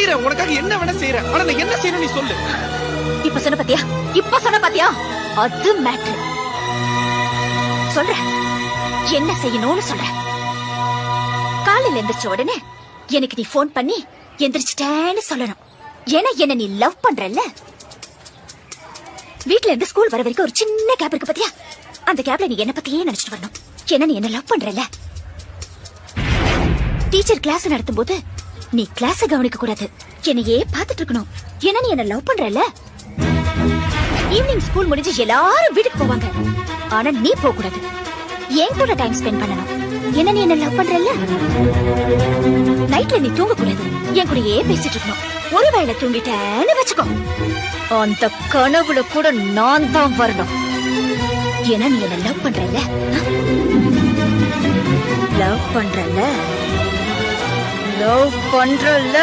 நிக்கிறேன், உனக்காக என்ன வேணா செய்யறேன். ஆனா நான் என்ன செய்யணும் நீ சொல்லு. இப்ப சொன்ன பாத்தியா அது மேட்ரு. சொல்ற என்ன செய்யணும்னு சொல்ற. காலையில எந்திரிச்ச உடனே எனக்கு நீ போன் பண்ணி எந்திரிச்சிட்டேன்னு சொல்லணும். ஏன்னா என்ன நீ லவ் பண்றல்ல. வீட்ல இருந்து ஸ்கூல் வர வரைக்கும் ஒரு சின்ன கேப் இருக்கு பாத்தியா, அந்த கேப்ல நீ என்ன பத்தியே நினைச்சிட்டு வரணும். ஏன்னா நீ என்ன லவ் பண்றல்ல. டீச்சர் கிளாஸ் நடத்தும் போது நீ கிளாஸ கவனிக்க கூடாது, என்னையே பாத்துட்டு இருக்கணும். ஏன்னா நீ என்ன லவ் பண்றல்ல. ஈவினிங் ஸ்கூல் முடிஞ்சு எல்லாரும் வீட்டுக்கு போவாங்க, ஆனா நீ போக கூடாது, என் கூட டைம் ஸ்பெண்ட் பண்ணணும். என்ன நீ என்ன லவ் பண்றல்ல. நைட்ல நீ தூங்க கூடாது, என் கூடயே பேசிட்டு இருக்கணும். ஒருவேளை தூங்கிட்டேன்னு வச்சுக்கோ, அந்த கனவுல கூட நான் தான் வரணும். ஏன்னா நீ என்ன லவ் பண்றல்ல. லவ் பண்றல்ல.